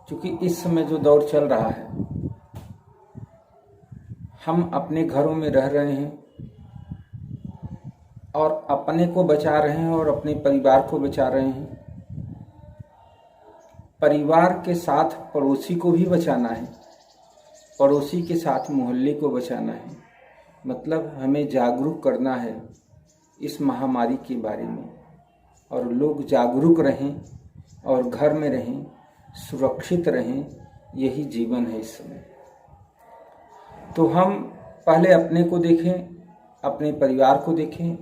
क्योंकि इस समय जो दौर चल रहा है, हम अपने घरों में रह रहे हैं और अपने को बचा रहे हैं और अपने परिवार को बचा रहे हैं। परिवार के साथ पड़ोसी को भी बचाना है, पड़ोसी के साथ मोहल्ले को बचाना है। मतलब हमें जागरूक करना है इस महामारी के बारे में, और लोग जागरूक रहें और घर में रहें, सुरक्षित रहें। यही जीवन है इस समय। तो हम पहले अपने को देखें, अपने परिवार को देखें।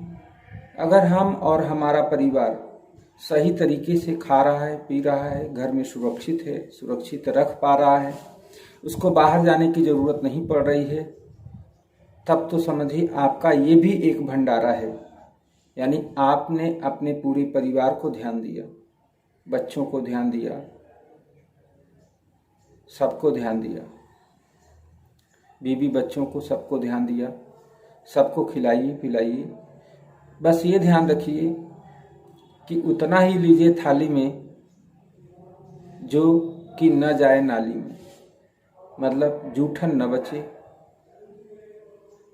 अगर हम और हमारा परिवार सही तरीके से खा रहा है, पी रहा है, घर में सुरक्षित है, सुरक्षित रख पा रहा है, उसको बाहर जाने की ज़रूरत नहीं पड़ रही है, तब तो समझिए आपका ये भी एक भंडारा है। यानी आपने अपने पूरे परिवार को ध्यान दिया, बच्चों को ध्यान दिया, सबको ध्यान दिया, बीवी बच्चों को सबको ध्यान दिया, सबको खिलाइए पिलाइए। बस ये ध्यान रखिए कि उतना ही लीजिए थाली में जो कि न जाए नाली में, मतलब जूठन न बचे।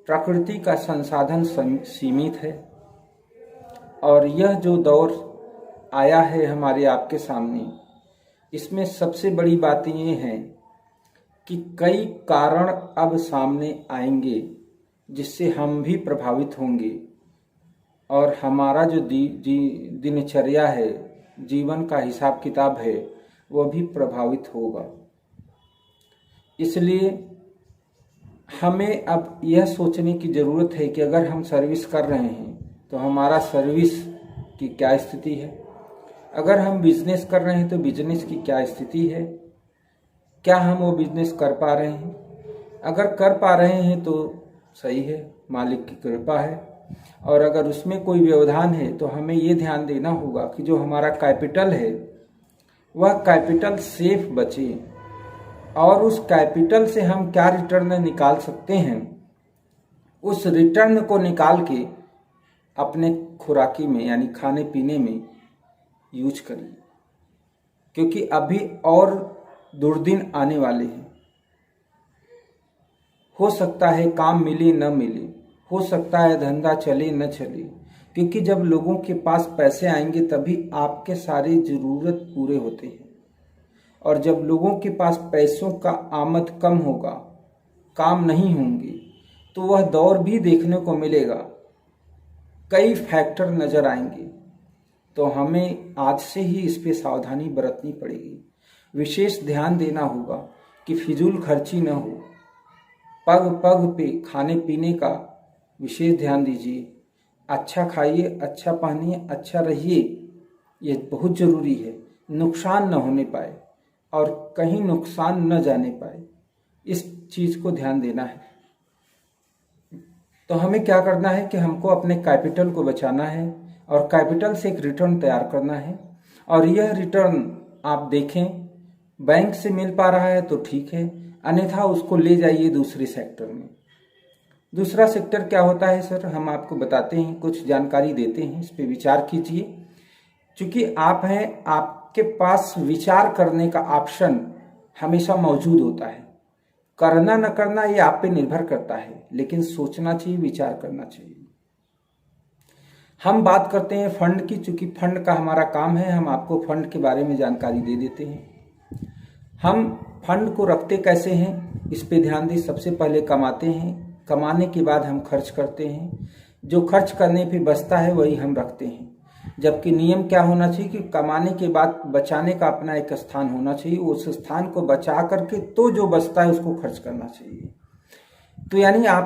प्रकृति का संसाधन सीमित है और यह जो दौर आया है हमारे आपके सामने, इसमें सबसे बड़ी बात ये है कि कई कारण अब सामने आएंगे जिससे हम भी प्रभावित होंगे और हमारा जो दिनचर्या है, जीवन का हिसाब किताब है, वह भी प्रभावित होगा। इसलिए हमें अब यह सोचने की ज़रूरत है कि अगर हम सर्विस कर रहे हैं तो हमारा सर्विस की क्या स्थिति है, अगर हम बिजनेस कर रहे हैं तो बिजनेस की क्या स्थिति है, क्या हम वो बिजनेस कर पा रहे हैं। अगर कर पा रहे हैं तो सही है, मालिक की कृपा है, और अगर उसमें कोई व्यवधान है तो हमें ये ध्यान देना होगा कि जो हमारा कैपिटल है वह कैपिटल सेफ बचे, और उस कैपिटल से हम क्या रिटर्न निकाल सकते हैं, उस रिटर्न को निकाल के अपने खुराकी में यानी खाने पीने में यूज करिए। क्योंकि अभी और दुर्दिन आने वाले हैं। हो सकता है काम मिले न मिले, हो सकता है धंधा चले न चले, क्योंकि जब लोगों के पास पैसे आएंगे तभी आपके सारे ज़रूरत पूरे होते हैं। और जब लोगों के पास पैसों का आमद कम होगा, काम नहीं होंगे, तो वह दौर भी देखने को मिलेगा। कई फैक्टर नज़र आएंगे, तो हमें आज से ही इस पे सावधानी बरतनी पड़ेगी। विशेष ध्यान देना होगा कि फिजूल खर्ची न हो। पग पग पे खाने पीने का विशेष ध्यान दीजिए। अच्छा खाइए, अच्छा पहनिए, अच्छा रहिए, ये बहुत ज़रूरी है। नुकसान न होने पाए और कहीं नुकसान न जाने पाए, इस चीज़ को ध्यान देना है। तो हमें क्या करना है कि हमको अपने कैपिटल को बचाना है और कैपिटल से एक रिटर्न तैयार करना है। और यह रिटर्न आप देखें, बैंक से मिल पा रहा है तो ठीक है, अन्यथा उसको ले जाइए दूसरे सेक्टर में। दूसरा सेक्टर क्या होता है सर, हम आपको बताते हैं, कुछ जानकारी देते हैं, इस पे विचार कीजिए। क्योंकि आप हैं, आपके पास विचार करने का ऑप्शन हमेशा मौजूद होता है। करना न करना ये आप पे निर्भर करता है, लेकिन सोचना चाहिए, विचार करना चाहिए। हम बात करते हैं फंड की, चूंकि फंड का हमारा काम है, हम आपको फंड के बारे में जानकारी दे देते हैं। हम फंड को रखते कैसे हैं, इस पे ध्यान दें। सबसे पहले कमाते हैं, कमाने के बाद हम खर्च करते हैं। जो खर्च करने पे बचता है वही हम रखते हैं। जबकि नियम क्या होना चाहिए कि कमाने के बाद बचाने का अपना एक स्थान होना चाहिए, उस स्थान को बचा करके तो जो बचता है उसको खर्च करना चाहिए। तो यानी आप